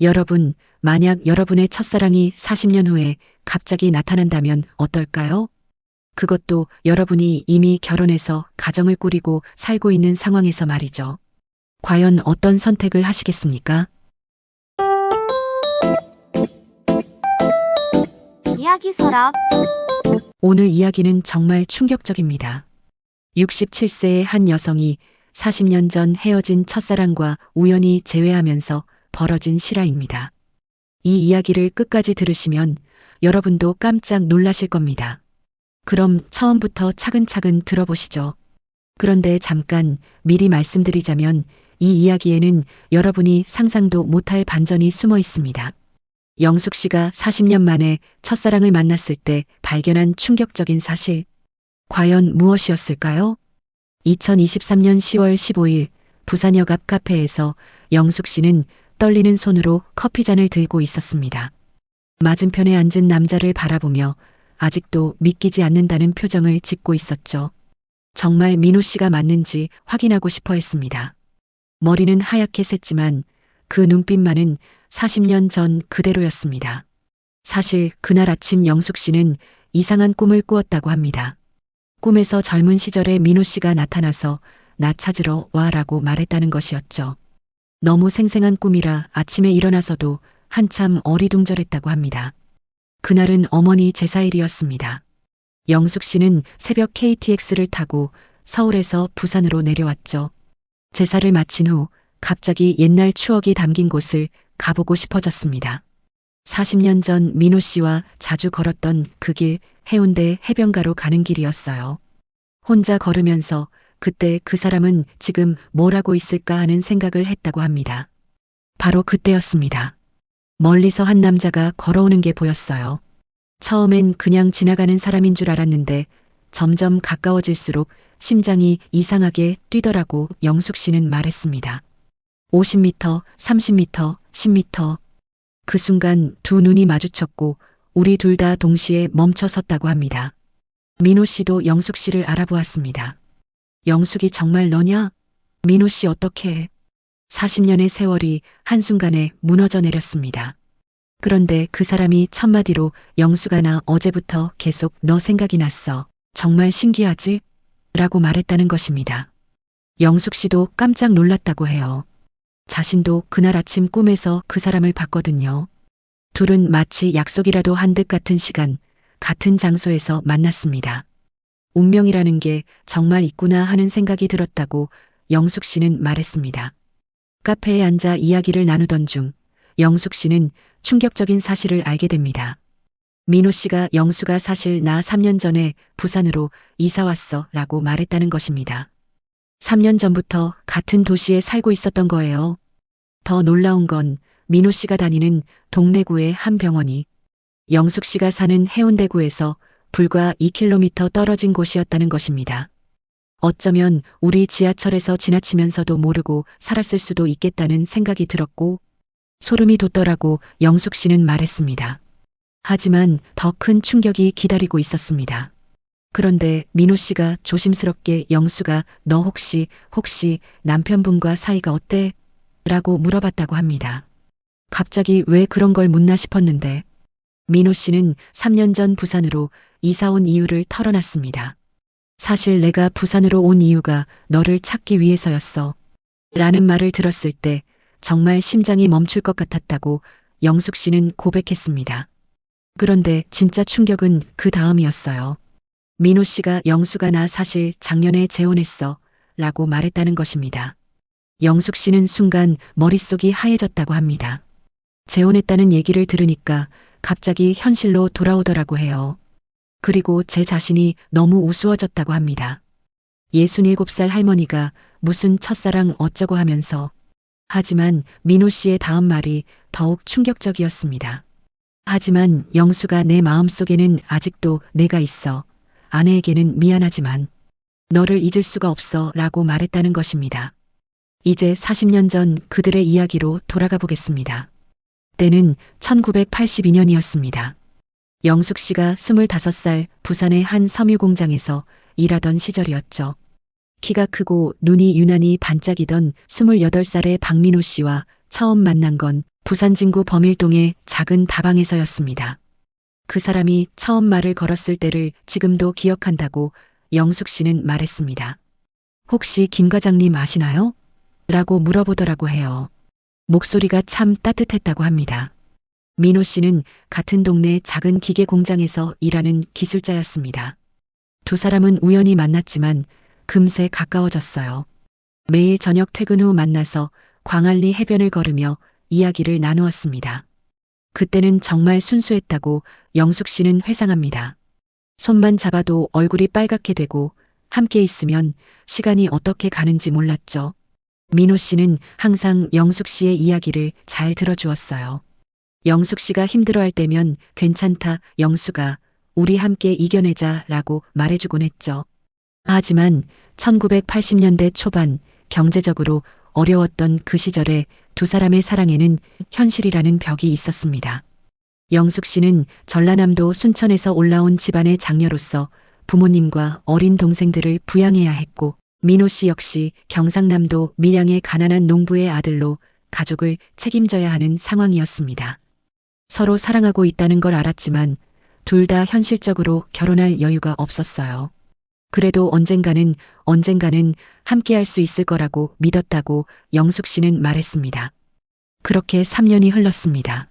여러분, 만약 여러분의 첫사랑이 40년 후에 갑자기 나타난다면 어떨까요? 그것도 여러분이 이미 결혼해서 가정을 꾸리고 살고 있는 상황에서 말이죠. 과연 어떤 선택을 하시겠습니까? 이야기 서랍. 오늘 이야기는 정말 충격적입니다. 67세의 한 여성이 40년 전 헤어진 첫사랑과 우연히 재회하면서 벌어진 실화입니다. 이 이야기를 끝까지 들으시면 여러분도 깜짝 놀라실 겁니다. 그럼 처음부터 차근차근 들어보시죠. 그런데 잠깐 미리 말씀드리자면 이 이야기에는 여러분이 상상도 못할 반전이 숨어 있습니다. 영숙 씨가 40년 만에 첫사랑을 만났을 때 발견한 충격적인 사실. 과연 무엇이었을까요? 2023년 10월 15일 부산역 앞 카페에서 영숙 씨는 떨리는 손으로 커피잔을 들고 있었습니다. 맞은편에 앉은 남자를 바라보며 아직도 믿기지 않는다는 표정을 짓고 있었죠. 정말 민호 씨가 맞는지 확인하고 싶어 했습니다. 머리는 하얗게 샜지만 그 눈빛만은 40년 전 그대로였습니다. 사실 그날 아침 영숙 씨는 이상한 꿈을 꾸었다고 합니다. 꿈에서 젊은 시절의 민호 씨가 나타나서 나 찾으러 와라고 말했다는 것이었죠. 너무 생생한 꿈이라 아침에 일어나서도 한참 어리둥절했다고 합니다. 그날은 어머니 제사일이었습니다. 영숙 씨는 새벽 KTX를 타고 서울에서 부산으로 내려왔죠. 제사를 마친 후 갑자기 옛날 추억이 담긴 곳을 가보고 싶어졌습니다. 40년 전 민호 씨와 자주 걸었던 그 길, 해운대 해변가로 가는 길이었어요. 혼자 걸으면서 그때 그 사람은 지금 뭘 하고 있을까 하는 생각을 했다고 합니다. 바로 그때였습니다. 멀리서 한 남자가 걸어오는 게 보였어요. 처음엔 그냥 지나가는 사람인 줄 알았는데 점점 가까워질수록 심장이 이상하게 뛰더라고 영숙 씨는 말했습니다. 50m, 30m, 10m. 그 순간 두 눈이 마주쳤고 우리 둘 다 동시에 멈춰 섰다고 합니다. 민호 씨도 영숙 씨를 알아보았습니다. 영숙이 정말 너냐? 민호 씨 어떻게 해? 40년의 세월이 한순간에 무너져 내렸습니다. 그런데 그 사람이 첫마디로 영숙아 나 어제부터 계속 너 생각이 났어. 정말 신기하지? 라고 말했다는 것입니다. 영숙 씨도 깜짝 놀랐다고 해요. 자신도 그날 아침 꿈에서 그 사람을 봤거든요. 둘은 마치 약속이라도 한 듯 같은 시간, 같은 장소에서 만났습니다. 운명이라는 게 정말 있구나 하는 생각이 들었다고 영숙 씨는 말했습니다. 카페에 앉아 이야기를 나누던 중 영숙 씨는 충격적인 사실을 알게 됩니다. 민호 씨가 영수가 사실 나 3년 전에 부산으로 이사 왔어 라고 말했다는 것입니다. 3년 전부터 같은 도시에 살고 있었던 거예요. 더 놀라운 건 민호 씨가 다니는 동래구의 한 병원이 영숙 씨가 사는 해운대구에서 불과 2km 떨어진 곳이었다는 것입니다. 어쩌면 우리 지하철에서 지나치면서도 모르고 살았을 수도 있겠다는 생각이 들었고 소름이 돋더라고 영숙 씨는 말했습니다. 하지만 더 큰 충격이 기다리고 있었습니다. 그런데 민호 씨가 조심스럽게 영수가 너 혹시 남편분과 사이가 어때? 라고 물어봤다고 합니다. 갑자기 왜 그런 걸 묻나 싶었는데 민호 씨는 3년 전 부산으로 이사 온 이유를 털어놨습니다. 사실 내가 부산으로 온 이유가 너를 찾기 위해서였어. 라는 말을 들었을 때 정말 심장이 멈출 것 같았다고 영숙 씨는 고백했습니다. 그런데 진짜 충격은 그 다음이었어요. 민호 씨가 영수가 나 사실 작년에 재혼했어 라고 말했다는 것입니다. 영숙 씨는 순간 머릿속이 하얘졌다고 합니다. 재혼했다는 얘기를 들으니까 갑자기 현실로 돌아오더라고 해요. 그리고 제 자신이 너무 우스워졌다고 합니다. 67살 할머니가 무슨 첫사랑 어쩌고 하면서 하지만 민호 씨의 다음 말이 더욱 충격적이었습니다. 하지만 영수가 내 마음속에는 아직도 내가 있어. 아내에게는 미안하지만 너를 잊을 수가 없어 라고 말했다는 것입니다. 이제 40년 전 그들의 이야기로 돌아가 보겠습니다. 때는 1982년이었습니다. 영숙 씨가 25살 부산의 한 섬유 공장에서 일하던 시절이었죠. 키가 크고 눈이 유난히 반짝이던 28살의 박민호 씨와 처음 만난 건 부산 진구 범일동의 작은 다방에서였습니다. 그 사람이 처음 말을 걸었을 때를 지금도 기억한다고 영숙 씨는 말했습니다. 혹시 김 과장님 아시나요? 라고 물어보더라고 해요. 목소리가 참 따뜻했다고 합니다. 민호 씨는 같은 동네 작은 기계 공장에서 일하는 기술자였습니다. 두 사람은 우연히 만났지만 금세 가까워졌어요. 매일 저녁 퇴근 후 만나서 광안리 해변을 걸으며 이야기를 나누었습니다. 그때는 정말 순수했다고 영숙 씨는 회상합니다. 손만 잡아도 얼굴이 빨갛게 되고 함께 있으면 시간이 어떻게 가는지 몰랐죠. 민호 씨는 항상 영숙 씨의 이야기를 잘 들어주었어요. 영숙 씨가 힘들어할 때면 괜찮다, 영숙아, 우리 함께 이겨내자라고 말해주곤 했죠. 하지만 1980년대 초반 경제적으로 어려웠던 그 시절에 두 사람의 사랑에는 현실이라는 벽이 있었습니다. 영숙 씨는 전라남도 순천에서 올라온 집안의 장녀로서 부모님과 어린 동생들을 부양해야 했고, 민호 씨 역시 경상남도 밀양의 가난한 농부의 아들로 가족을 책임져야 하는 상황이었습니다. 서로 사랑하고 있다는 걸 알았지만 둘 다 현실적으로 결혼할 여유가 없었어요. 그래도 언젠가는 함께할 수 있을 거라고 믿었다고 영숙 씨는 말했습니다. 그렇게 3년이 흘렀습니다.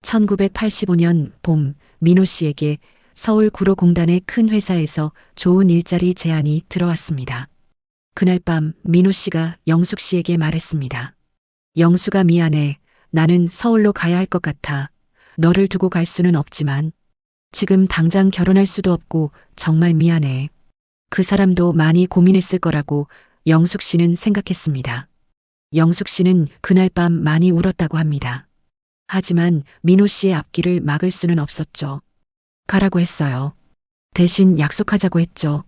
1985년 봄, 민호 씨에게 서울구로공단의 큰 회사에서 좋은 일자리 제안이 들어왔습니다. 그날 밤 민호 씨가 영숙 씨에게 말했습니다. 영숙아, 미안해. 나는 서울로 가야 할 것 같아. 너를 두고 갈 수는 없지만 지금 당장 결혼할 수도 없고 정말 미안해. 그 사람도 많이 고민했을 거라고 영숙 씨는 생각했습니다. 영숙 씨는 그날 밤 많이 울었다고 합니다. 하지만 민호 씨의 앞길을 막을 수는 없었죠. 가라고 했어요. 대신 약속하자고 했죠.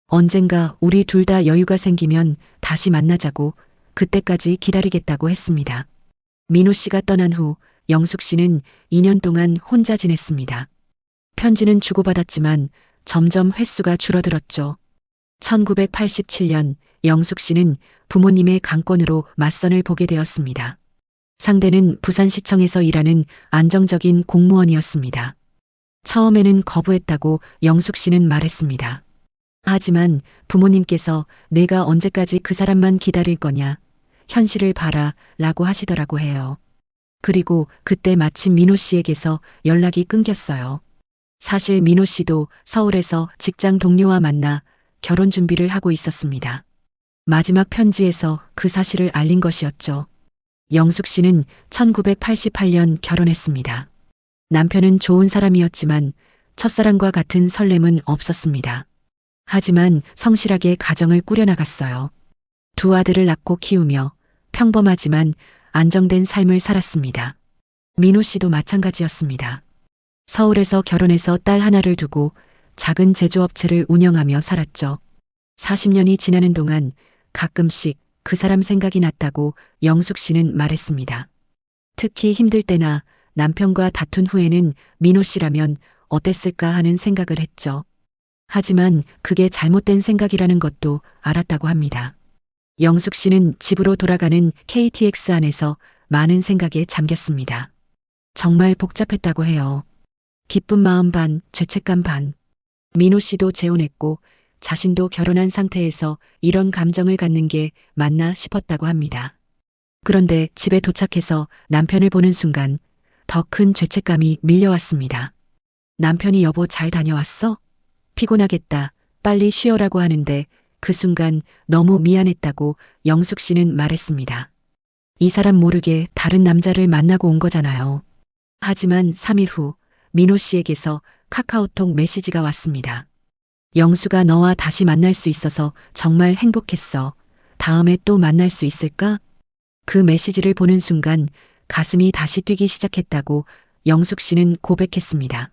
언젠가 우리 둘 다 여유가 생기면 다시 만나자고, 그때까지 기다리겠다고 했습니다. 민호 씨가 떠난 후 영숙 씨는 2년 동안 혼자 지냈습니다. 편지는 주고받았지만 점점 횟수가 줄어들었죠. 1987년 영숙 씨는 부모님의 강권으로 맞선을 보게 되었습니다. 상대는 부산시청에서 일하는 안정적인 공무원이었습니다. 처음에는 거부했다고 영숙 씨는 말했습니다. 하지만 부모님께서 내가 언제까지 그 사람만 기다릴 거냐, 현실을 봐라 라고 하시더라고 해요. 그리고 그때 마침 민호 씨에게서 연락이 끊겼어요. 사실 민호 씨도 서울에서 직장 동료와 만나 결혼 준비를 하고 있었습니다. 마지막 편지에서 그 사실을 알린 것이었죠. 영숙 씨는 1988년 결혼했습니다. 남편은 좋은 사람이었지만 첫사랑과 같은 설렘은 없었습니다. 하지만 성실하게 가정을 꾸려나갔어요. 두 아들을 낳고 키우며 평범하지만 안정된 삶을 살았습니다. 민호 씨도 마찬가지였습니다. 서울에서 결혼해서 딸 하나를 두고 작은 제조업체를 운영하며 살았죠. 40년이 지나는 동안 가끔씩 그 사람 생각이 났다고 영숙 씨는 말했습니다. 특히 힘들 때나 남편과 다툰 후에는 민호 씨라면 어땠을까 하는 생각을 했죠. 하지만 그게 잘못된 생각이라는 것도 알았다고 합니다. 영숙 씨는 집으로 돌아가는 KTX 안에서 많은 생각에 잠겼습니다. 정말 복잡했다고 해요. 기쁜 마음 반, 죄책감 반. 민호 씨도 재혼했고 자신도 결혼한 상태에서 이런 감정을 갖는 게 맞나 싶었다고 합니다. 그런데 집에 도착해서 남편을 보는 순간 더 큰 죄책감이 밀려왔습니다. 남편이 여보 잘 다녀왔어? 피곤하겠다. 빨리 쉬어라고 하는데 그 순간 너무 미안했다고 영숙 씨는 말했습니다. 이 사람 모르게 다른 남자를 만나고 온 거잖아요. 하지만 3일 후 민호 씨에게서 카카오톡 메시지가 왔습니다. 영수가 너와 다시 만날 수 있어서 정말 행복했어. 다음에 또 만날 수 있을까? 그 메시지를 보는 순간 가슴이 다시 뛰기 시작했다고 영숙 씨는 고백했습니다.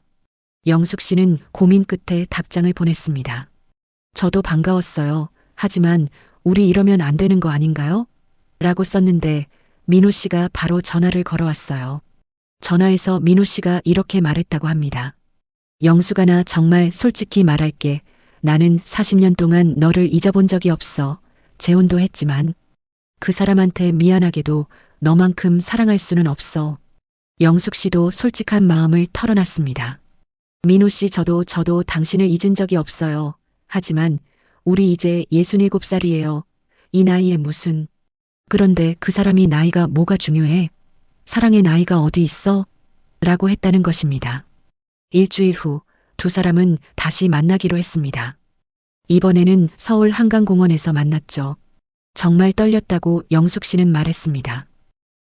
영숙 씨는 고민 끝에 답장을 보냈습니다. 저도 반가웠어요. 하지만 우리 이러면 안 되는 거 아닌가요? 라고 썼는데 민호 씨가 바로 전화를 걸어왔어요. 전화에서 민호 씨가 이렇게 말했다고 합니다. 영숙아, 나 정말 솔직히 말할게. 나는 40년 동안 너를 잊어본 적이 없어. 재혼도 했지만 그 사람한테 미안하게도 너만큼 사랑할 수는 없어. 영숙 씨도 솔직한 마음을 털어놨습니다. 민호 씨, 저도 당신을 잊은 적이 없어요. 하지만 우리 이제 67살이에요. 이 나이에 무슨. 그런데 그 사람이 나이가 뭐가 중요해? 사랑의 나이가 어디 있어? 라고 했다는 것입니다. 일주일 후 두 사람은 다시 만나기로 했습니다. 이번에는 서울 한강공원에서 만났죠. 정말 떨렸다고 영숙 씨는 말했습니다.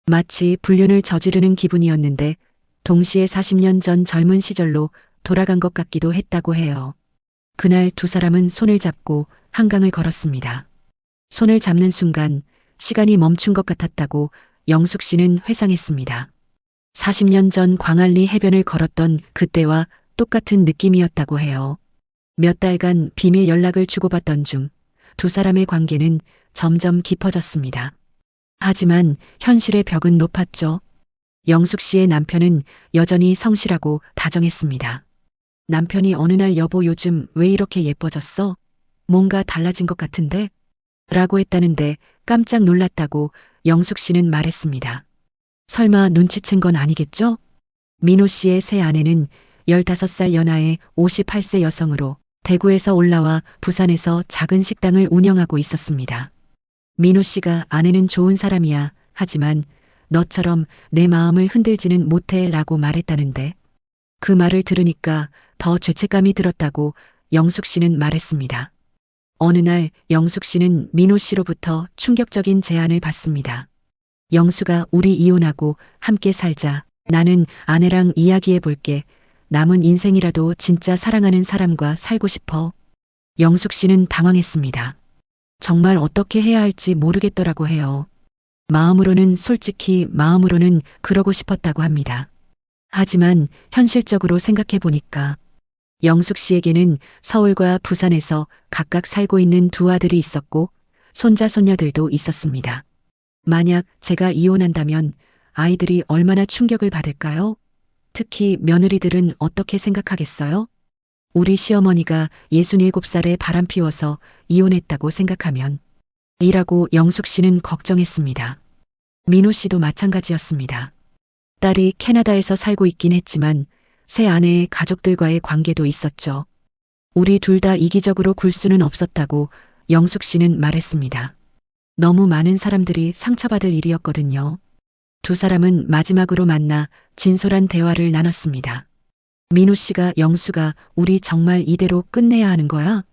마치 불륜을 저지르는 기분이었는데 동시에 40년 전 젊은 시절로 돌아간 것 같기도 했다고 해요. 그날 두 사람은 손을 잡고 한강을 걸었습니다. 손을 잡는 순간 시간이 멈춘 것 같았다고 영숙 씨는 회상했습니다. 40년 전 광안리 해변을 걸었던 그때와 똑같은 느낌이었다고 해요. 몇 달간 비밀 연락을 주고받던 중 두 사람의 관계는 점점 깊어졌습니다. 하지만 현실의 벽은 높았죠. 영숙 씨의 남편은 여전히 성실하고 다정했습니다. 남편이 어느 날 여보 요즘 왜 이렇게 예뻐졌어? 뭔가 달라진 것 같은데? 라고 했다는데 깜짝 놀랐다고 영숙 씨는 말했습니다. 설마 눈치챈 건 아니겠죠? 민호 씨의 새 아내는 15살 연하의 58세 여성으로 대구에서 올라와 부산에서 작은 식당을 운영하고 있었습니다. 민호 씨가 아내는 좋은 사람이야. 하지만 너처럼 내 마음을 흔들지는 못해 라고 말했다는데 그 말을 들으니까 더 죄책감이 들었다고 영숙 씨는 말했습니다. 어느 날 영숙 씨는 민호 씨로부터 충격적인 제안을 받습니다. 영수가 우리 이혼하고 함께 살자. 나는 아내랑 이야기해 볼게. 남은 인생이라도 진짜 사랑하는 사람과 살고 싶어. 영숙 씨는 당황했습니다. 정말 어떻게 해야 할지 모르겠더라고 해요. 마음으로는 솔직히 마음으로는 그러고 싶었다고 합니다. 하지만 현실적으로 생각해 보니까 영숙 씨에게는 서울과 부산에서 각각 살고 있는 두 아들이 있었고 손자 손녀들도 있었습니다. 만약 제가 이혼한다면 아이들이 얼마나 충격을 받을까요? 특히 며느리들은 어떻게 생각하겠어요? 우리 시어머니가 67살에 바람 피워서 이혼했다고 생각하면 이라고 영숙 씨는 걱정했습니다. 민호 씨도 마찬가지였습니다. 딸이 캐나다에서 살고 있긴 했지만 새 아내의 가족들과의 관계도 있었죠. 우리 둘 다 이기적으로 굴 수는 없었다고 영숙 씨는 말했습니다. 너무 많은 사람들이 상처받을 일이었거든요. 두 사람은 마지막으로 만나 진솔한 대화를 나눴습니다. 민호 씨가 영수가 우리 정말 이대로 끝내야 하는 거야?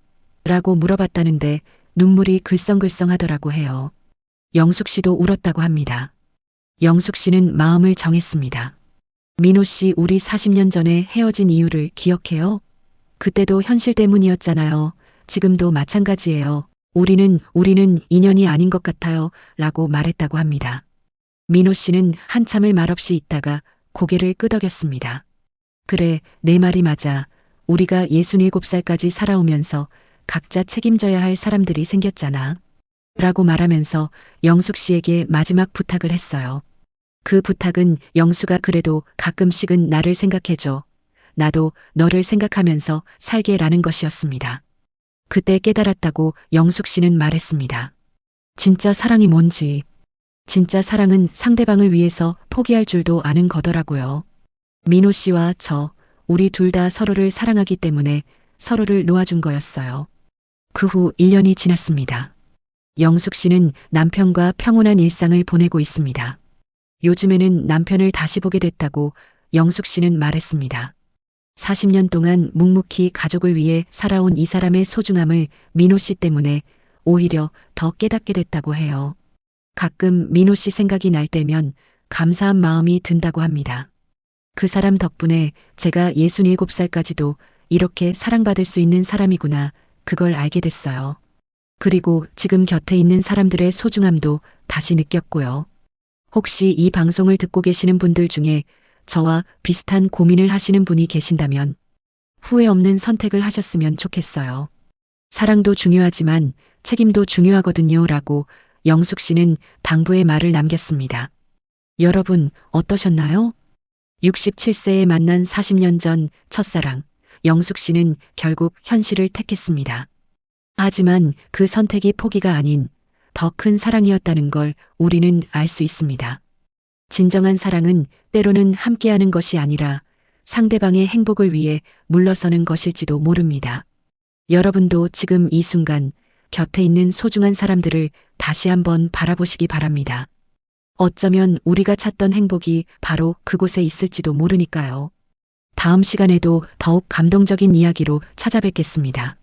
라고 물어봤다는데 눈물이 글썽글썽하더라고 해요. 영숙 씨도 울었다고 합니다. 영숙 씨는 마음을 정했습니다. 민호 씨, 우리 40년 전에 헤어진 이유를 기억해요? 그때도 현실 때문이었잖아요. 지금도 마찬가지예요. 우리는 인연이 아닌 것 같아요. 라고 말했다고 합니다. 민호 씨는 한참을 말없이 있다가 고개를 끄덕였습니다. 그래, 내 말이 맞아. 우리가 67살까지 살아오면서 각자 책임져야 할 사람들이 생겼잖아. 라고 말하면서 영숙 씨에게 마지막 부탁을 했어요. 그 부탁은 영수가 그래도 가끔씩은 나를 생각해줘. 나도 너를 생각하면서 살게 라는 것이었습니다. 그때 깨달았다고 영숙 씨는 말했습니다. 진짜 사랑이 뭔지. 진짜 사랑은 상대방을 위해서 포기할 줄도 아는 거더라고요. 민호 씨와 저, 우리 둘 다 서로를 사랑하기 때문에 서로를 놓아준 거였어요. 그 후 1년이 지났습니다. 영숙 씨는 남편과 평온한 일상을 보내고 있습니다. 요즘에는 남편을 다시 보게 됐다고 영숙 씨는 말했습니다. 40년 동안 묵묵히 가족을 위해 살아온 이 사람의 소중함을 민호 씨 때문에 오히려 더 깨닫게 됐다고 해요. 가끔 민호 씨 생각이 날 때면 감사한 마음이 든다고 합니다. 그 사람 덕분에 제가 67살까지도 이렇게 사랑받을 수 있는 사람이구나, 그걸 알게 됐어요. 그리고 지금 곁에 있는 사람들의 소중함도 다시 느꼈고요. 혹시 이 방송을 듣고 계시는 분들 중에 저와 비슷한 고민을 하시는 분이 계신다면 후회 없는 선택을 하셨으면 좋겠어요. 사랑도 중요하지만 책임도 중요하거든요. 라고 영숙 씨는 당부의 말을 남겼습니다. 여러분 어떠셨나요? 67세에 만난 40년 전 첫사랑, 영숙 씨는 결국 현실을 택했습니다. 하지만 그 선택이 포기가 아닌 더 큰 사랑이었다는 걸 우리는 알 수 있습니다. 진정한 사랑은 때로는 함께하는 것이 아니라 상대방의 행복을 위해 물러서는 것일지도 모릅니다. 여러분도 지금 이 순간 곁에 있는 소중한 사람들을 다시 한번 바라보시기 바랍니다. 어쩌면 우리가 찾던 행복이 바로 그곳에 있을지도 모르니까요. 다음 시간에도 더욱 감동적인 이야기로 찾아뵙겠습니다.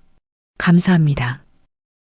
감사합니다.